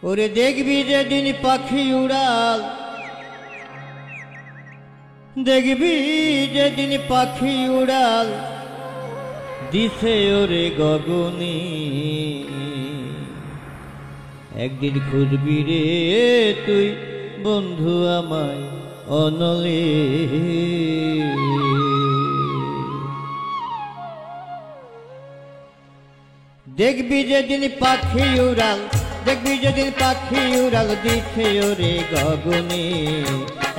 ওরে দেখবি যেদিন পাখি উড়াল, দেখবি যেদিন পাখি উড়াল দিছে ওরে গগনে, একদিন খুঁজবি রে তুই বন্ধু আমায় অনলে। দেখবি যেদিন পাখি উড়াল, দেখবি যেদিন পাখি উড়াল দিছে ওরে গগনে,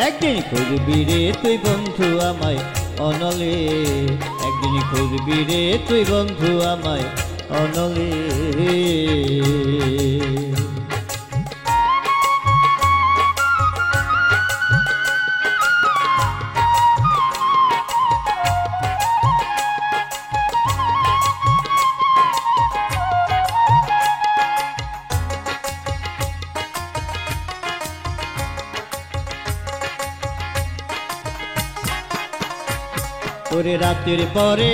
একদিন খুঁজবি রে তুই বন্ধু আমায় অনলে, একদিন খুঁজবি রে তুই বন্ধু আমায় অনলে। ওরে রাতের পরে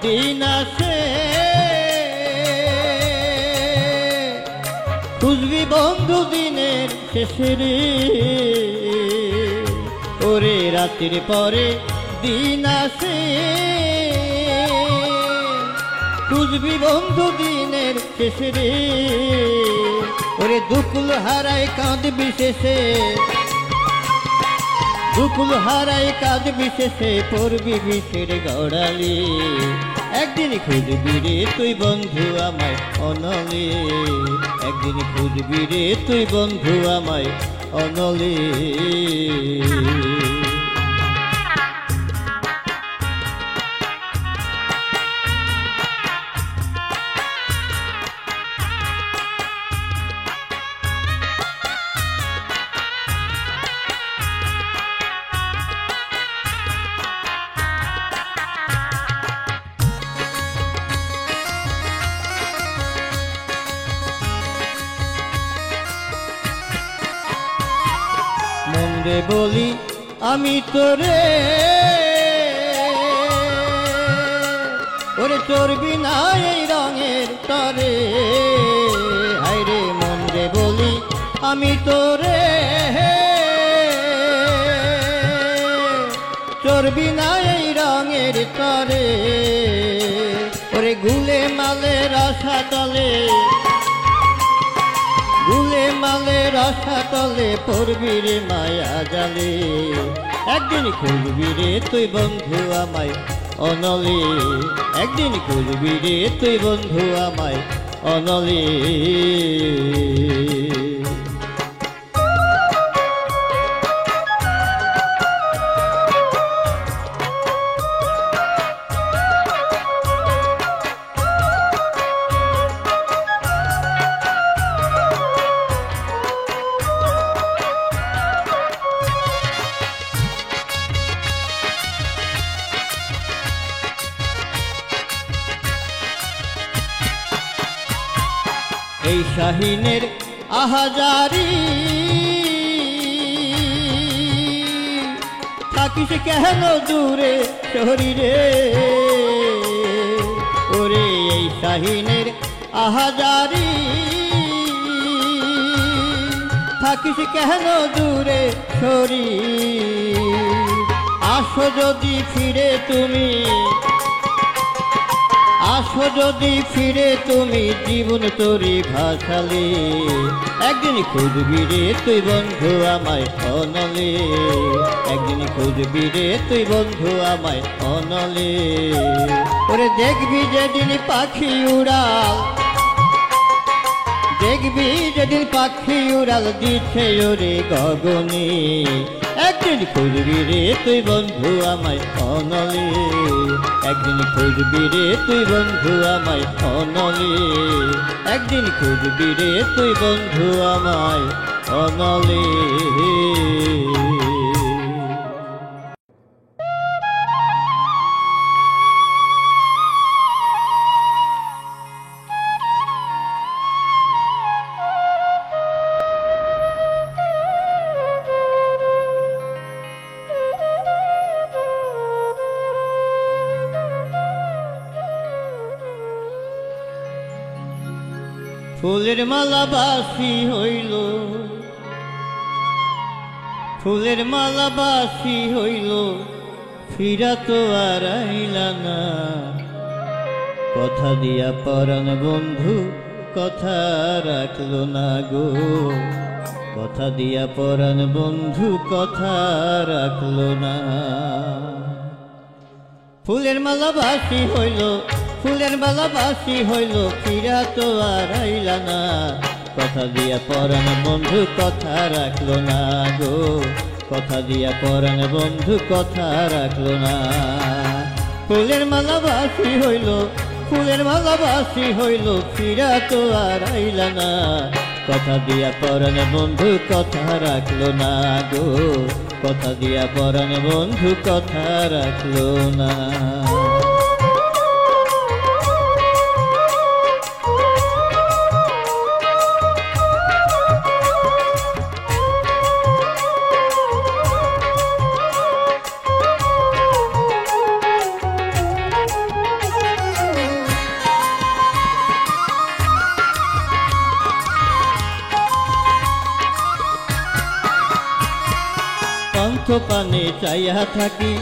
দিন আসে, খুঁজবি বন্ধু দিনের শেষে রে। ওরে রাতের পরে দিন আসে, খুঁজবি বন্ধু দিনের শেষে রে। ওরে দুকুল হারায় কাঁদবি শেষে, দুকুল হারাই কাঁদ বিশেষে পড়বি বিষের গড়ালি, একদিন খুঁজবি রে তুই বন্ধু আমায় অনলে, একদিন খুঁজবি রে তুই বন্ধু আমায় অনলে। মনরে বলি আমি তোরে, ওরে চড়বি না এই রঙের তরে। হায়রে মনরে বলি আমি তোরে, চড়বি না এই রঙের তরে। ওরে গুলে মালে রসা তলে, গুলে মালে রসা তলে পড়বি রে মায়া জালে, একদিন খুঁজবি রে তুই বন্ধু আমায় অনলে, একদিন খুঁজবি রে তুই বন্ধু আমায় অনলে। এই শাহিনের আহাজারি থাকিস কেন দূরে শরীরে। ওরে এই শাহিনের আহাজারি থাকিস কেন দূরে শরীর। আসো যদি ফিরে তুমি, আসো যদি ফিরে তুমি জীবন তোরি ভাসালে, একদিন খুঁজবি রে তুই বন্ধু আমায় অনলে, একদিন খুঁজবি রে তুই বন্ধু আমায় অনলে। ওরে দেখবি যেদিন পাখি উড়াল, দেখবি যেদিন পাখি উড়াল দিছে ওরে গগনে, একদিন খুঁজবি রে তুই বন্ধু আমায় অনলে, একদিন খুঁজবি রে তুই বন্ধু আমায় অনলে, একদিন খুঁজবি রে তুই বন্ধু আমায় অনলে। ফুলের মালা বাসি হইল, ফুলের মালা বাসি হইল, ফিরা তো আর আইলা না। কথা দিয়া পরাণ বন্ধু কথা রাখলো না গো, কথা দিয়া পরাণ বন্ধু কথা রাখলো না। ফুলের মালা বাসি হইল, ফুলের মালা বাসি হইল, ফিরা তো আর আইলা না। কথা দিয়া পরাণ বন্ধু কথা রাখলো না গো, কথা দিয়া পরাণ বন্ধু কথা রাখলো না। ফুলের মালা বাসি হইল, ফুলের মালা বাসি হইল, ফিরা তো আর আইলা না। কথা দিয়া পরাণ বন্ধু কথা রাখলো না গো, কথা দিয়া পরাণ বন্ধু কথা রাখলো না। পন্থ পানে চাইয়া থাকি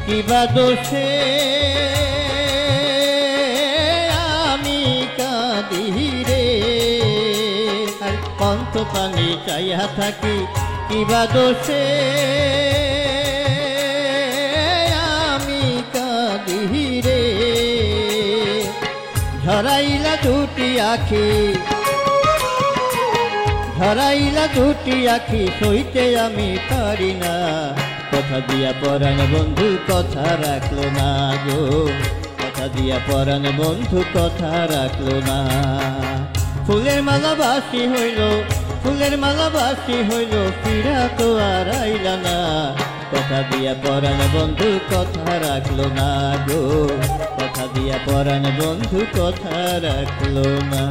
কিবা দোষে, আমি কাঁদি রে। আর পন্থ পানে চাইয়া থাকি কিবা দোষে, আমি কাঁদি রে। ঝরাইলা দুটি আখি, ধরাইলা দুটি আখি, সইতে আমি পারি না। কথা দিয়া পরাণ বন্ধু কথা রাখলো না গো, কথা দিয়া পরাণ বন্ধু কথা রাখলো না। ফুলের মালা বাসি হইল, ফুলের মালা বাসি হইল, ফিরা তো আর আইলা না। কথা দিয়া পরাণ বন্ধু কথা রাখলো না গো, কথা দিয়া পরাণ বন্ধু কথা রাখলো না।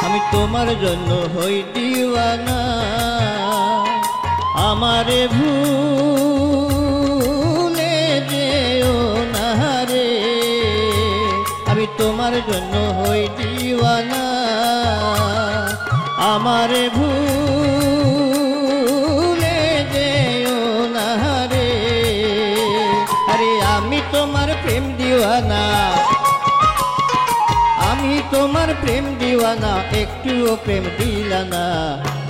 আমি তোমার জন্য হই দিওয়ানা, আমারে ভুলে যেও না রে। আমি তোমার জন্য হই দিওয়ানা, আমারে ভুলে যেও না রে। আরে আমি তোমার প্রেম দিওয়ানা, আমি তোমার প্রেম দিওয়ানা, একটুও প্রেম দিলা না।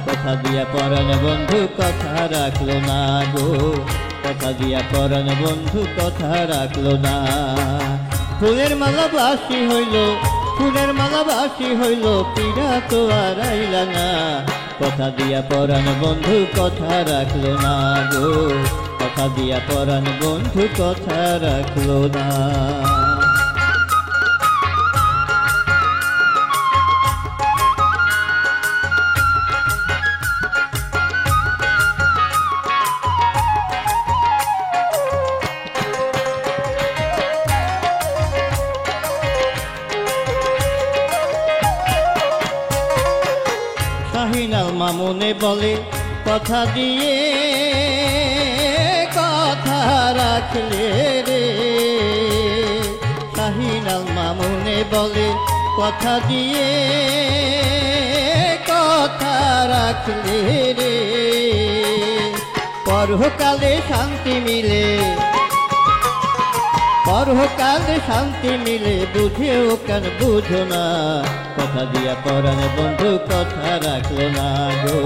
কথা দিয়া পরাণ বন্ধু কথা রাখলো না গো, কথা দিয়া পরাণ বন্ধু কথা রাখলো না। ফুলের মালা বাসি হইল, ফুলের মালা বাসি হইল, পীড়া তো আর আইলা না। কথা দিয়া পরাণ বন্ধু কথা রাখলো না গো, কথা দিয়া পরাণ বন্ধু কথা রাখলো না। শাহিনাল মামুনে বলে কথা দিয়ে কথা রাখলে রে। শাহিনাল মামুনে বলে কথা দিয়ে কথা রাখলে রে। পরকালে শান্তি মিলে, পরকালে শান্তি মিলে, বুঝেও কেন বুঝো না। কথা দিয়া পরাণ বন্ধু কথা রাখলো না গো,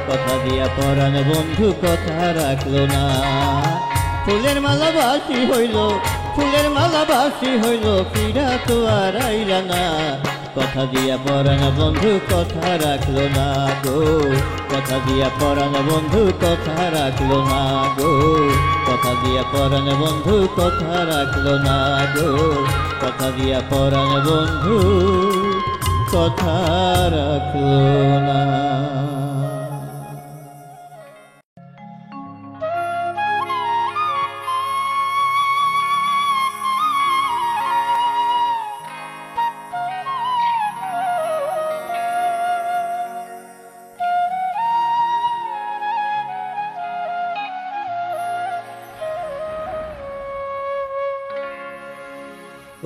কথা দিয়া পরাণ বন্ধু কথা রাখলো না। ফুলের মালা বাসি হইল, ফুলের মালা বাসি হইল, পীড়া তো আর আইলা না। কথা দিয়া পরাণ বন্ধু কথা রাখলো না গো, কথা দিয়া পরাণ বন্ধু কথা রাখলো না গো, কথা দিয়া পরাণ বন্ধু কথা রাখলো না গো, কথা দিয়া পরাণ বন্ধু কথা রাখলো না।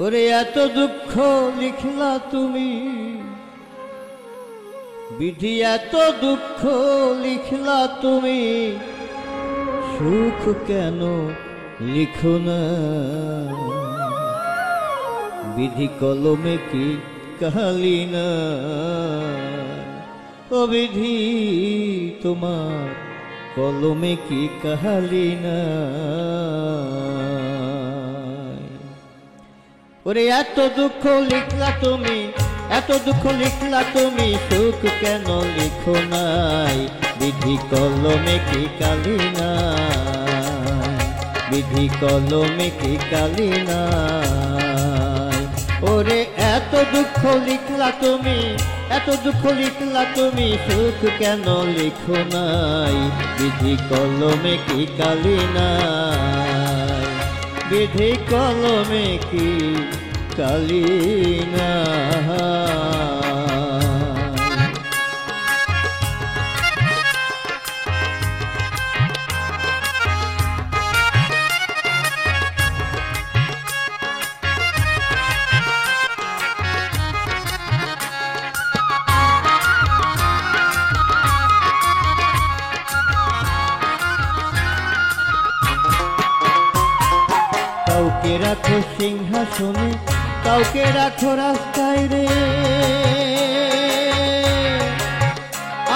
ওরে এত দুঃখ লিখলা তুমি, বিধি এত দুঃখ লিখলা তুমি, সুখ কেন লিখো না? বিধি কলমে কি কালি না? ও বিধি তোমার কলমে কি কালি না? ওরে এত দুঃখ লিখলা তুমি, এত দুঃখ লিখলা তুমি, সুখ কেন লিখো নাই? বিধি কলমে কি কালি না? বিধি কলমে কি কালি না? ওরে এত দুঃখ লিখলা তুমি, এত দুঃখ লিখলা তুমি, সুখ কেন লিখো নাই? বিধি কলমে কি কালি না? বিধি কলমে কি কালি না? কাউকে রাখো সিংহাসনে, কাউকে রাখো রাস্তায় রে,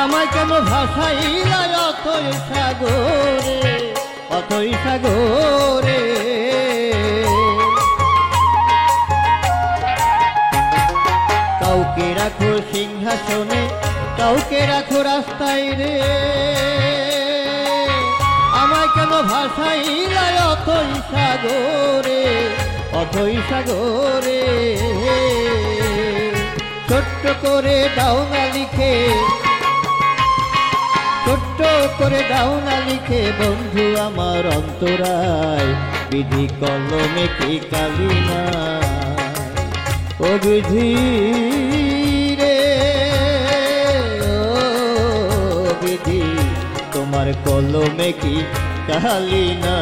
আমায় কেন ভাসাইলা অথই সাগরে, অথই সাগরে? কাউকে রাখো সিংহাসনে, কাউকে রাখো রাস্তায় রে, আমায় কেন ভাসাইলা অথই সাগরে, অথই সাগরে? ছোট্ট করে দাও না লিখে, ছোট্ট করে দাও না লিখে বন্ধু আমার অন্তরায়, বিধি কলমে কি কালি না? ও বিধি রে, ও বিধি তোমার কলমে কি কালি না?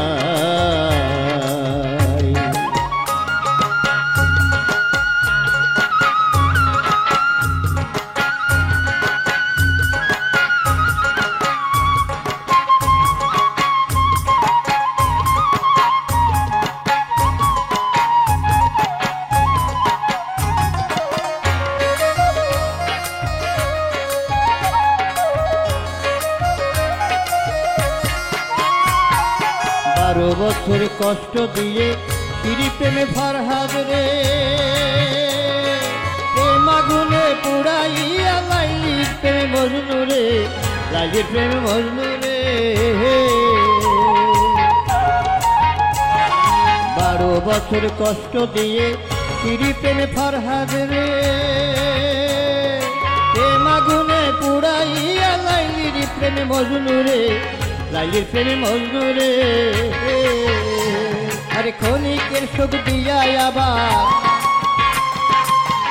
বারো বছর কষ্ট দিয়ে সিঁড়ি প্রেমে ফরহাদ রে, প্রেম আগুনে পুরাইয়া লাইলির প্রেমে মজনু রে, লাইলির প্রেমে মজনু রে। 12 বছর কষ্ট দিয়ে সিঁড়ি প্রেমে ফরহাদ রে, প্রেম আগুনে পুরাইয়া লাইলির প্রেমে মজনু রে, লাইলির প্রেমে মজনু রে। আরে ক্ষণিকের সুখ দিয়া আবার,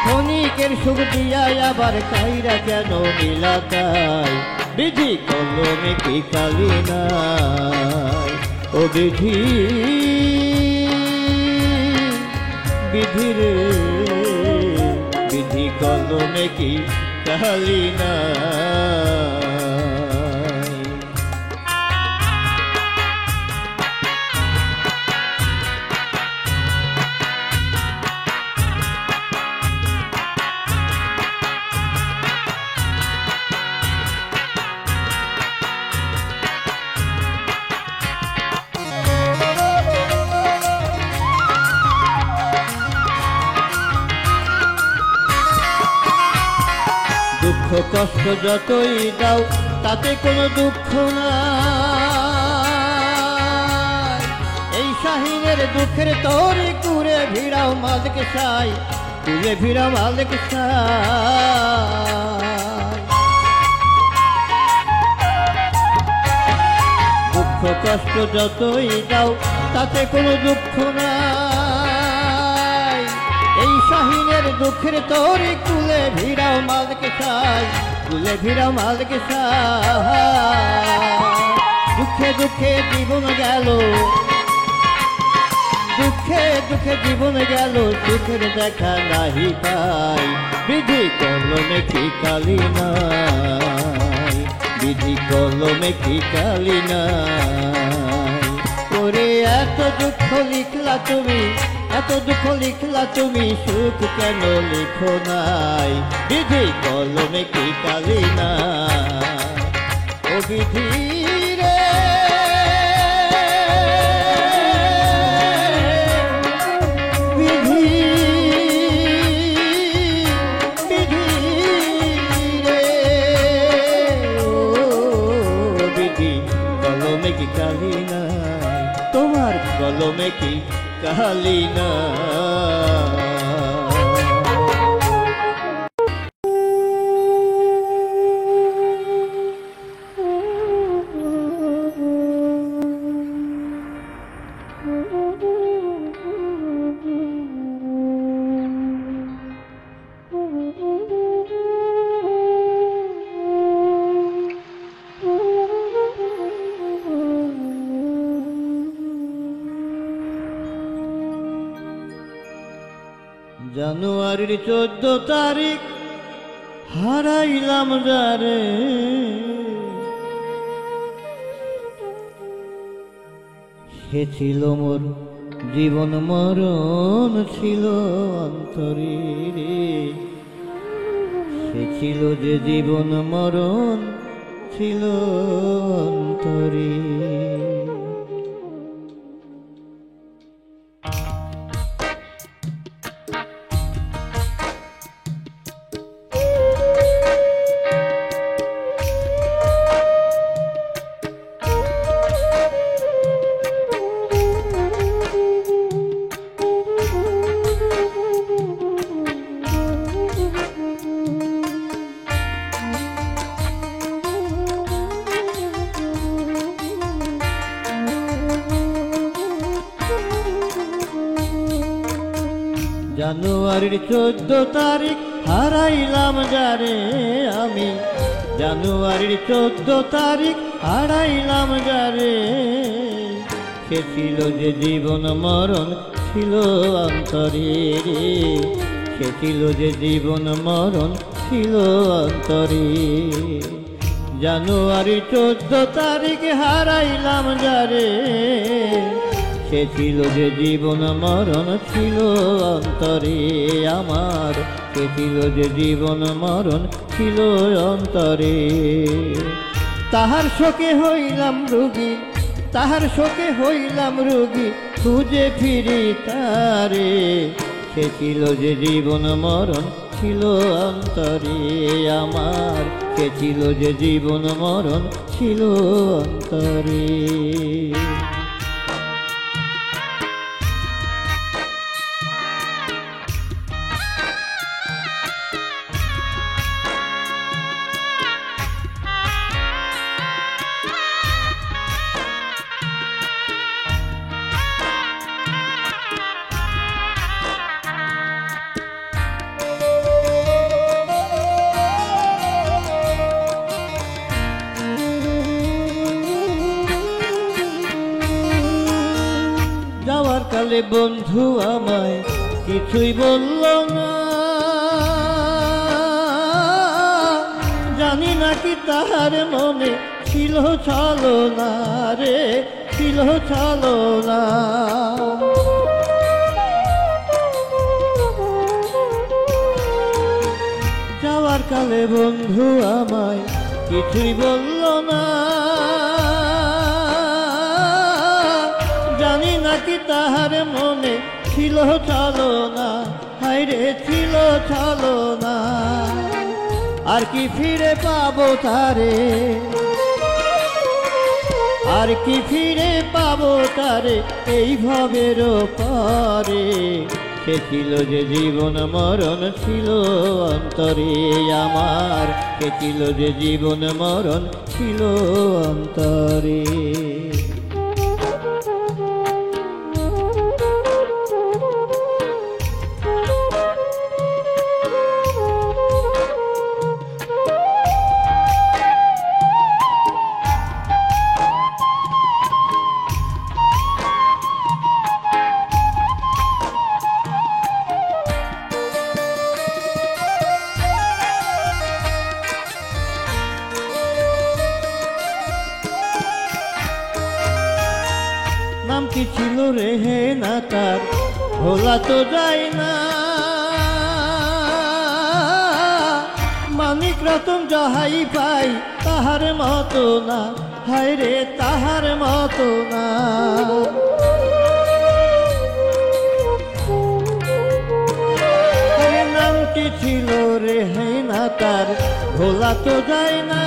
ক্ষণিকের সুখ দিয়া আবার কাইরা কেন মিলাতাই, বিধি কলমে কি কালি নাই? ও বিধি, বিধি রে, বিধি কলমে কি কালি নাই? দুঃখ কষ্ট যতই দাও তাতে কোনো দুঃখ নাই, এই শাহিনের দুঃখের তরি কুরে ভিড়াও মালিক সাই, কুরে ভিড়াও মালিক সাই। দুঃখ কষ্ট যতই দাও তাতে কোনো দুঃখ নাই, এই শাহিনের দুঃখের তরি কুলে ভিড়াও মালিক সাই, কুলে ভিড়াও মালিক সাই। দুঃখে দুঃখে জীবন গেল, দুঃখে সুখে দুঃখে জীবন গেল সুখের দেখা নাহি পাই বিধি কলমে কি কালি নাই বিধি কলমে কি কালি নাই ওরে এত দুঃখ লিখলা তুমি এত দুঃখ লিখলা তুমি সুখ কেন লিখো নাই বিধি কলমে কি কালি নাই ও বিধি রে বিধি বিধি রে ও বিধি কলমে কি কালি নাই তোমার কলমে কি কালি না জানুয়ারির 14 তারিখ হারাইলাম যারে সে ছিল মোর জীবন মরণ ছিল অন্তরে সে ছিল যে জীবন মরণ ছিল অন্তরে জানুয়ারির 14 তারিখ হারাইলাম যারে আমি জানুয়ারির 14 তারিখ হারাইলাম যারে সে ছিল যে জীবন মরণ ছিল অন্তরে সে ছিল যে জীবন মরণ ছিল অন্তরে জানুয়ারির 14 তারিখ হারাইলাম যারে সে ছিল যে জীবন মরণ ছিল অন্তরে আমার সে ছিল যে জীবন মরণ ছিল অন্তরে তাহার শোকে হইলাম রোগী তাহার শোকে হইলাম রোগী খুঁজে ফিরি তারে সে ছিল যে জীবন মরণ ছিল অন্তরে আমার সে ছিল যে জীবন মরণ ছিল অন্তরে যাওয়ার কালে বন্ধু আমায় কিছুই বলল না জানি নাকি তাহার মনে ছিল ছলনা রে ছিল ছলনা যাওয়ার কালে বন্ধু আমায় কিছুই বলল না জানি নাকি তাহার মনে ছিল ছলনা হায়রে ছিল ছলনা আর কি ফিরে পাবো তারে আর কি ফিরে পাবো তারে এই ভবের পরে সে ছিল যে জীবন মরণ ছিল অন্তরে আমার সে ছিল যে জীবন মরণ ছিল অন্তরে নাম কি ছিল রে হে না তার, ভোলা তো যায় না। মানিক রতন যাহাই পাই তাহার মতো না, হায় রে তাহার মতো না। নাম কি ছিল রে হে না তার, ভোলা তো যায় না।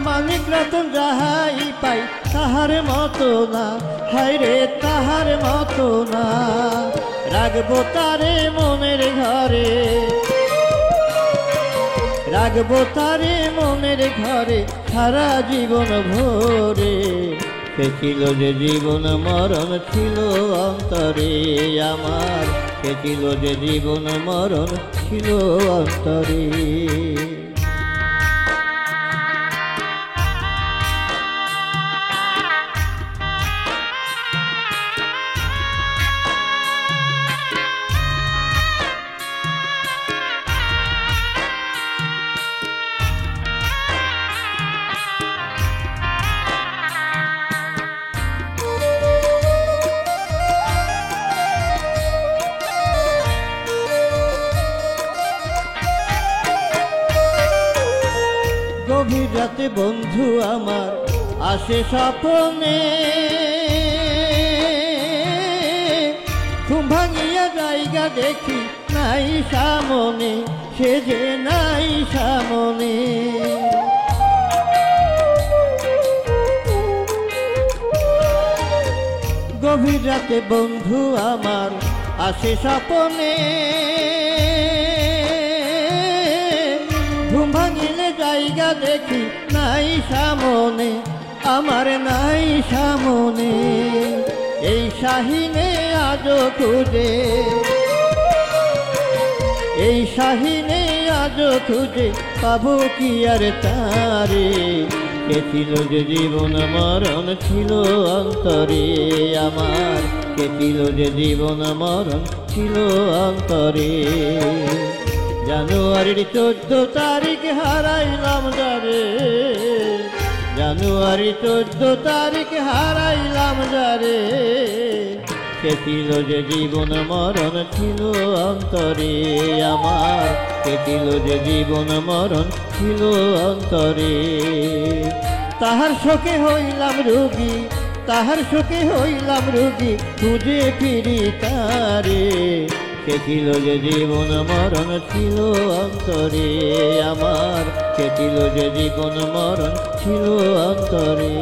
মানিক রতন যাহাই পাই তাহার মতো না, হায় রে তাহার মতো না। রাখবো তারে মনের ঘরে, রাখবো তারে মনের ঘরে সারা জীবন ভরে। সে ছিল যে জীবন মরণ ছিল অন্তরে আমার, সে ছিল যে জীবন মরণ ছিল অন্তরে। গভীর রাতে বন্ধু আমার আসে স্বপ্নে, ঘুম ভাঙিয়া জায়গা দেখি নাই সামনে, সে যে নাই সামনে। গভীর রাতে বন্ধু আমার আসে স্বপ্নে, ঘুম ভাঙিলে জায়গা দেখি নাই সামনে, আমার নাই সামনে। এই শাহিনে আজো খুঁজে, এই শাহিনে আজো খুঁজে পাবো কি আর তারে। কে ছিল যে জীবন মরণ ছিল অন্তরে আমার, কে ছিল যে জীবন মরণ ছিল অন্তরে। জানুয়ারির 14 তারিখ হারাইলাম যারে, জানুয়ারি 14 তারিখ হারাইলাম যারে। সে ছিল যে জীবন মরণ ছিল অন্তরে আমার, সে ছিল যে জীবন মরণ ছিল অন্তরে। তাহার শোকে হইলাম রোগী, তাহার শোকে হইলাম রোগী, খুঁজে ফিরি তারে। সে ছিল যে জীবন মরণ ছিল অন্তরে আমার, সে ছিল যে জীবন মরণ ছিল অন্তরে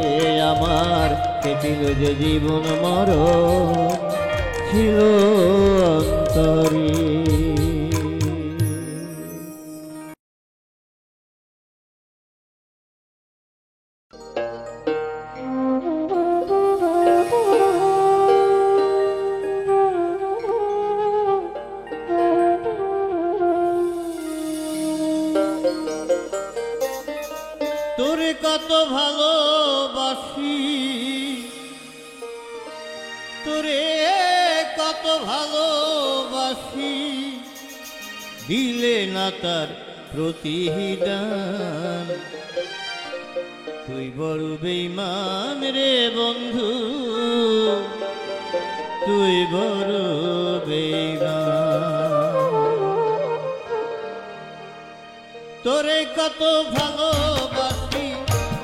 আমার, সে ছিল যে জীবন মরণ ছিল অন্তরে। তোরে কত ভালোবাসি, তোরে কত ভালোবাসি, দিলে না তার প্রতিদান। তুই বড় বেঈমান রে বন্ধু, তুই বড় বেঈমান। তোরে কত ভালোবাসি,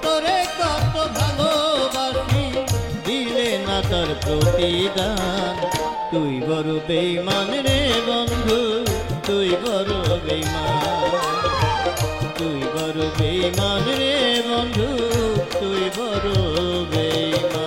তোরে কত ভালোবাসি, দিলে না তার প্রতিদান। তুই বড় বেঈমান রে বন্ধু, তুই বড় বেঈমান, তুই বড় বেঈমান রে বন্ধু, তুই বড় বেঈমান।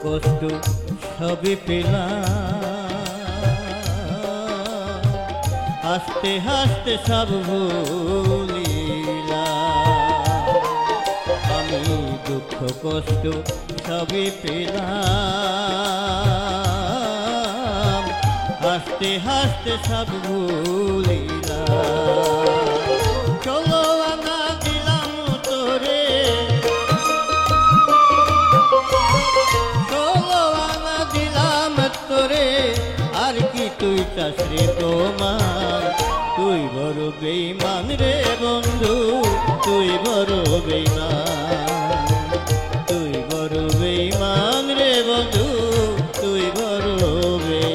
কষ্ট সবে পেলাম, হাসতে হাসতে সব ভুলিলাম। আমি দুঃখ কষ্ট সবে পেলাম, হাসতে হাসতে সব ভুলিলাম। 16 আনা দিলাম তোরে, 16 আনা দিলাম তোরে, আর কি তুই চাস রে প্রমাণ? তুই বড় বেঈমান রে বন্ধু, তুই বড় বেঈমান, তুই বড় বেঈমান রে বন্ধু, তুই বড় বেঈমান।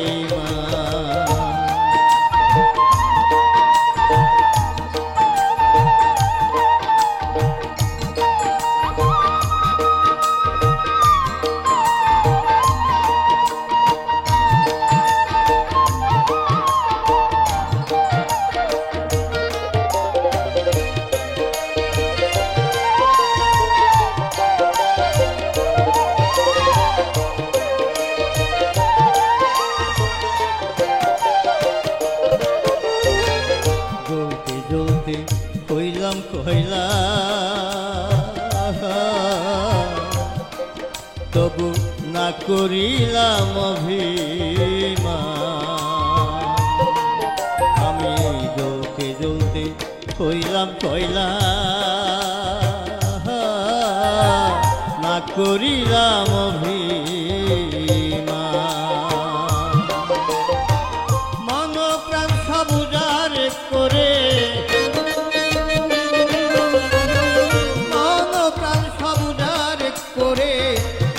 জ্বলতে কইলাম কইলা, তবু না করিলাম অভিমান। আমি জ্বলতে জ্বলতে কইলাম কইলা, না করিলাম অভিমান। মন প্রাণ সব উজাড় করে,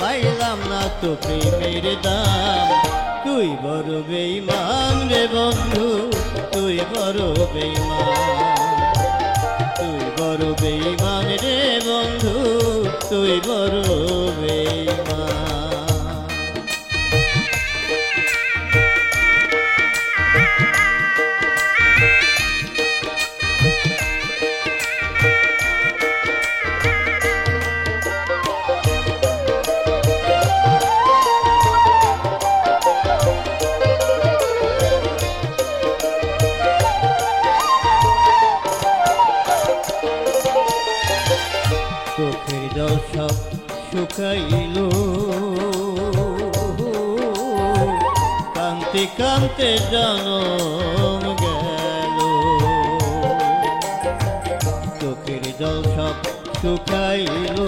পাইলাম না তো প্রেমের দাম। তুই বড় বেঈমান রে বন্ধু, তুই বড় বেঈমান, তুই বড় বেঈমান রে বন্ধু, তুই বড় বেঈমান। চোখের জল সব শুকাইল, কান্তে কান্তে জনম গেল। চোখের জল সব শুকাইল,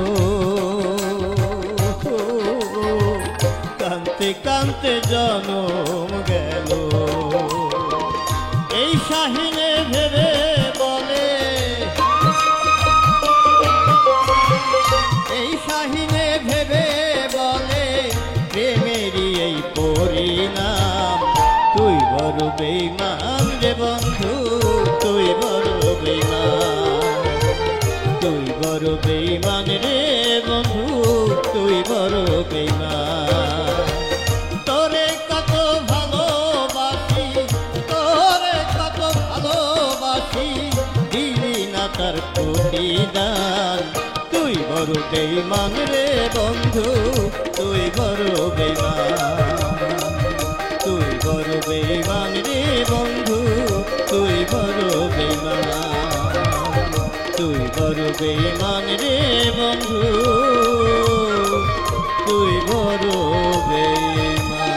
কান্তে কান্তে জনম গেল। এই শাহিনে ভেবে বলে, এই শাহিনে ভেবে বলে, প্রেমেরই এই পরিণাম। তুই বড় বেঈমান রে বন্ধু, তুই বড় বেঈমান, তুই বড় বেঈমান রে বন্ধু, তুই বড় বেঈমান। তোরে কত ভালোবাসি, তোরে কত ভালোবাসি, দিলি না তার প্রতিদান। তুই বড় বেঈমান রে বন্ধু, তুই বড় বেঈমান, তুই বড় বেঈমান রে বন্ধু, তুই বড় বেঈমান, তুই বড় বেঈমান রে বন্ধু, তুই বড় বেঈমান।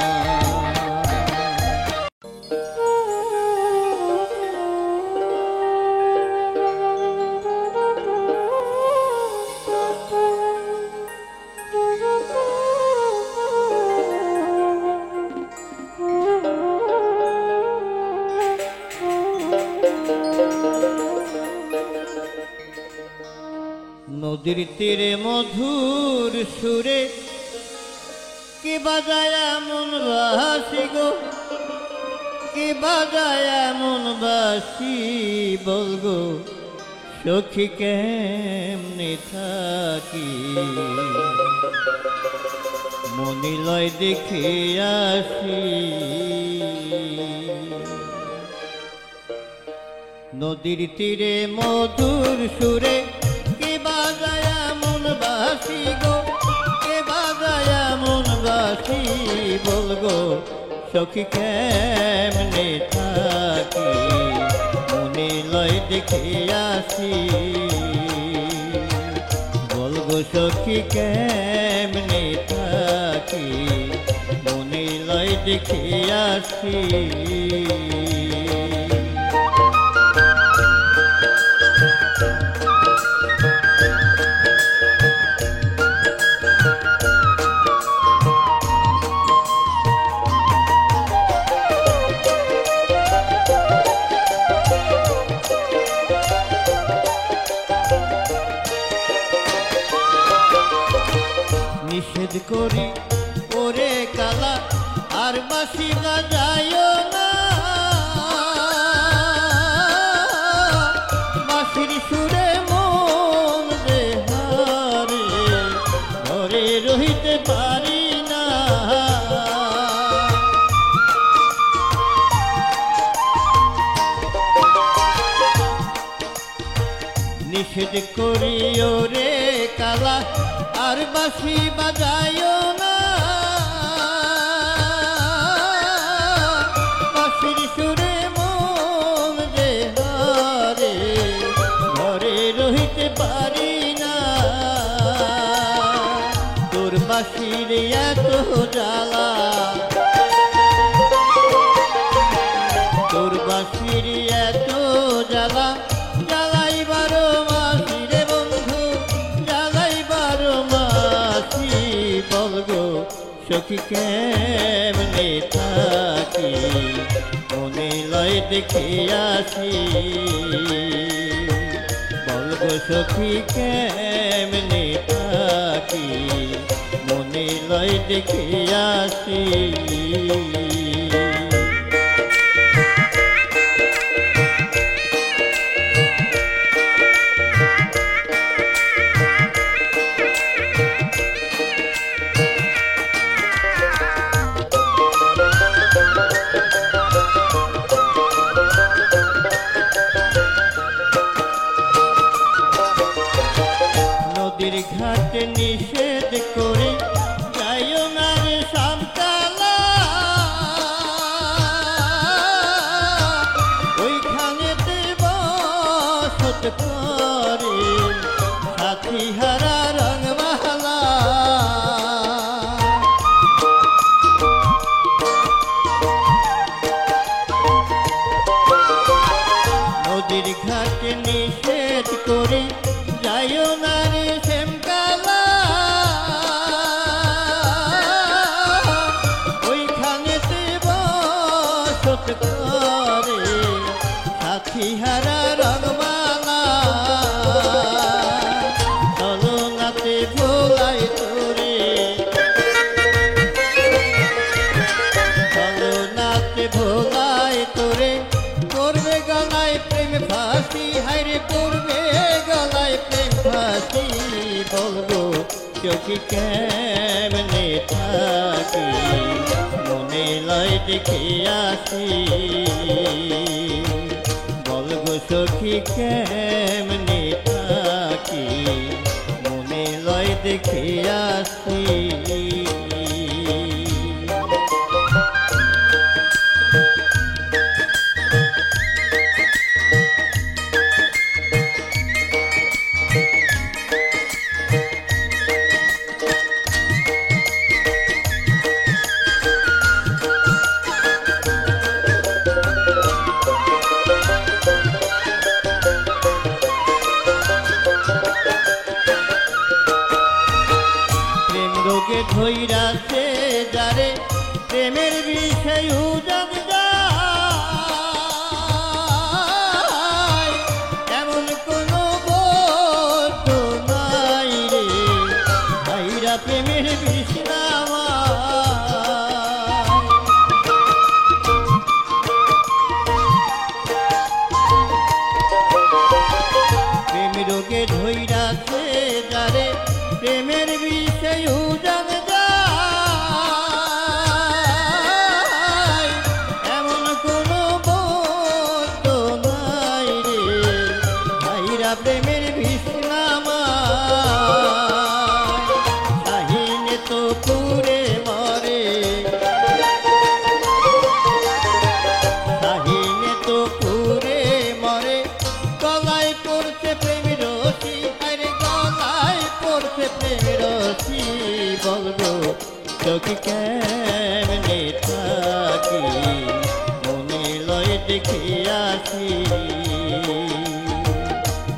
নদীর তীরে মধুর সুরে কে বাজায় এমন বাঁশি গো, কে বাজায় এমন বাঁশি, বলগো সখী কেমনে থাকি। মনিলয় দেখে আসি, নদীর তীরে মধুর সুরে কে বাজায় এমন বাঁশি গো, কে বাজায় এমন বাঁশি, বলগো সখী কেমনে থাকি। মনিলয় দেখে আসি, বলগো সখী কেমনে থাকি। মনিলয় লয় দেখিয়াছি। নিষেধ করি ওরে কালা আর বাঁশি বাজায়ও না, বাঁশির সুরে মন যে হারে ঘরে রহিতে পারি না। নিষেধ করি ওরে কালা আর বাঁশি বাজায়ও না, বাঁশির সুরে মন যে হারে ঘরে রহিতে পারি না। তোর বাঁশির এত জ্বালা, তোর বাঁশির এত জ্বালা, জ্বালাইবার মাসি রে বন্ধু, জ্বালাইবার মাসি। বলগো সখী কেমনে থাকি, মনে লয় দেখিয়াছি। বলগো সখী কেমনে থাকি, মনে লয় দেখিয়াছি। নদীর ঘাটে নিষেধ করে যাইও না রে শামকালা, ওইখানেতে বসত করে সাথী হারা রঙমালা। নদীর ঘাটে নিষেধ করে যাইও না রে শ্যামকালা, ওইখানেতে বসত করে সাথী হারা রঙমালা। চলো নাতে ভোলাই তোরে, চলো নাতে ভোলাই তোরে, করবে গলায় প্রেম ফাঁসি, হায়রে করবে গলায় প্রেম ফাঁসি। বলবো চোখে কেমনে থাকি, মনে লয় দেখিয়াছি। বলবো সখী কেমনে থাকি, মনে লয় দেখিয়াছি। রোগে ধৈরাছে যারে প্রেমের বিষয় উজান যায়, এমন কোনো বস্তু নাই রে ভাইরা প্রেমের বিষ্ণামা। প্রেম রোগে ধৈরাছে যারে প্রেমের বিষয় উজান যায়, এমন কোনো বস্তু নাই রে ভাইরা প্রেমের বিষ্ণামা। শাহিনে তো পুরে মরে, শাহিনে তো পুরে মরে, গলায় পড়ছে প্রেম রশি, আরে গলায় পড়ছে প্রেম রশি। বলবো চোখ কেমনে দেখে আসি।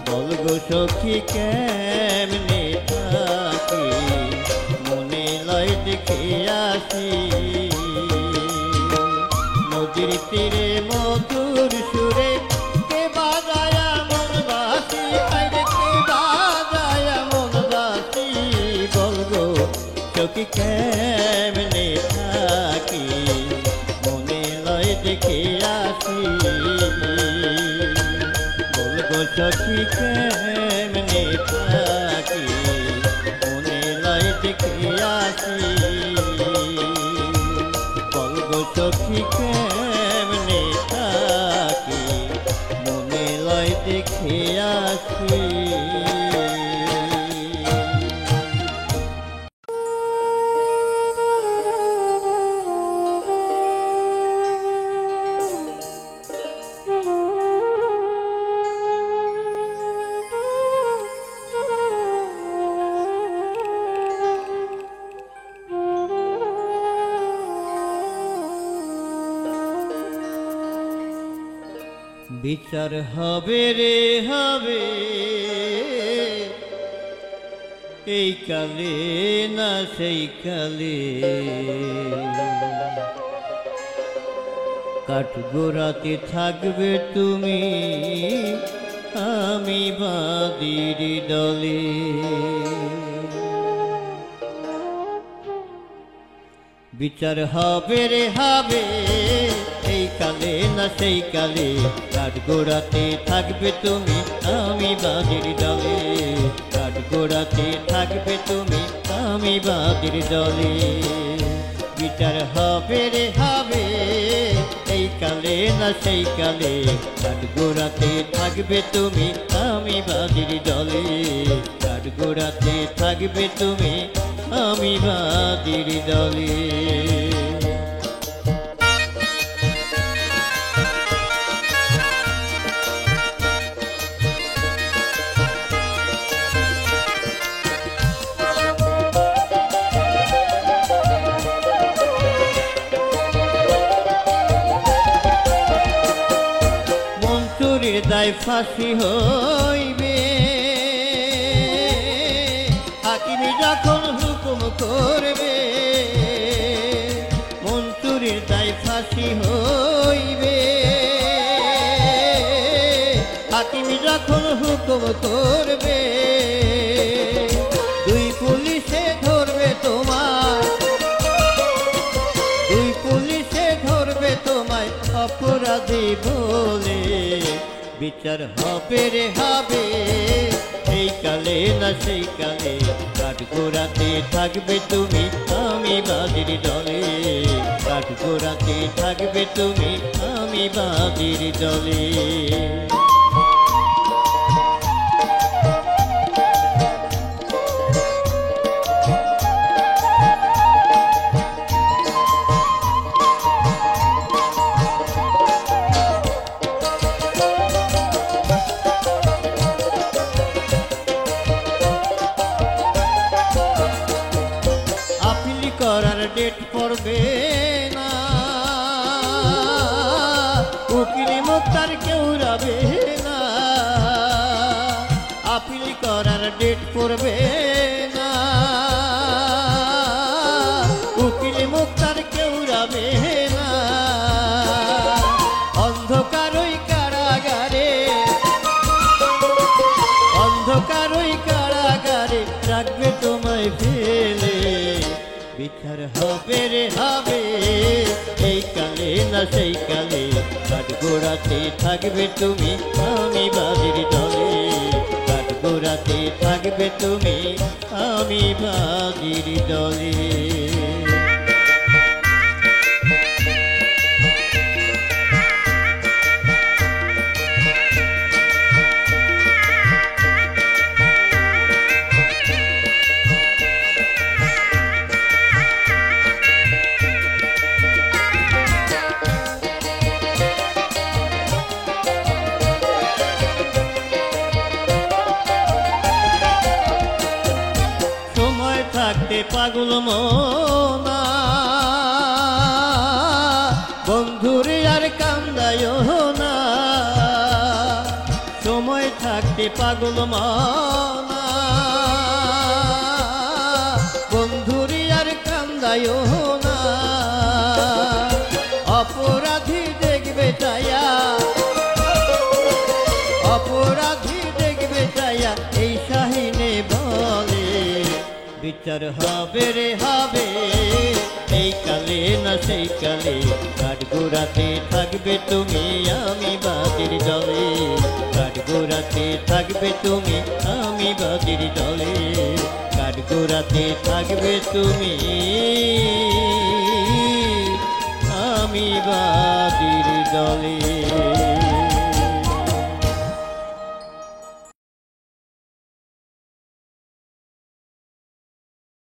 বলগো সখী কেমনে থাকি, মনে লয় দেখে আসি। নদীর তীরে মধুর সুরে কে বাজায় মন বাসি, আরে কে বাজায় মন বাসি। বলগো সখী কেমনে থাকি, মনে লয় দেখে আসি। বলগো সখী কেমনে থাকি, মনে লয় দেখে আসি। বলগো সখী কেমনে থাকি, মনে লয় দেখে আসি। বিচার হবে রে হবে, এই কালে না সেই কালে। কাঠগোড়াতে থাকবে তুমি, আমি বাদীর দলে। বিচার হবে রে হবে, এই কালে না সেই কালে। কাঠগোড়াতে থাকবে তুমি, আমি বাদীর দলে। কাঠগোড়াতে থাকবে তুমি, আমি বাদীর দলে। বিচার হবে রে হবে, এই কালে না সেই কালে। কাঠগোড়াতে থাকবে তুমি, আমি বাদীর দলে। কাঠগোড়াতে থাকবে তুমি, আমি বাদীর দলে। মনসুরের দায় ফাঁসি হইবে, হাকিমি যখন হুকুম করবে। মনসুরের দায় ফাঁসি হইবে, হাকিমি যখন হুকুম করবে। দুই পুলিশে ধরবে তোমায়, দুই পুলিশে ধরবে তোমায় অপরাধী বলে। বিচার হবে রে হবে, এই কালে না সেই কালে। কাঠগোড়াতে থাকবে তুমি, আমি বাদীর দলে। কাঠগোড়াতে থাকবে তুমি, আমি বাদীর দলে। করার ডেট পড়বে না, উকিল মুক্তার কেউ রাবে না। আপিল করার ডেট পড়বে না, উকিল মুক্তার কেউ রাবে না। অন্ধকার ওই কারাগারে, অন্ধকার ওই কারাগারে রাখবে তোমায় ফেলে। বিচার হবে রে হবে, এই কালে না সেই কালে। কাঠগোড়াতে থাকবে তুমি, আমি বাদীর দলে। কাঠগোড়াতে থাকবে তুমি, আমি বাদীর দলে। থাকতে পাগল মনা, বন্ধুরে আর কান্দায় রাতে পাগল মনা বন্ধুরি আর কান্দায়ও না অপরাধী দেখবে চায়া অপরাধী দেখবে চায়া এই শাহিনে বলে বিচার হবে রে হবে এই কালে না সেই কালে কাঠগোড়াতে থাকবে তুমি আমি বাতির দলে কাঠগোড়াতে থাকবে তুমি আমি বাতির দলে কাঠগোড়াতে থাকবে তুমি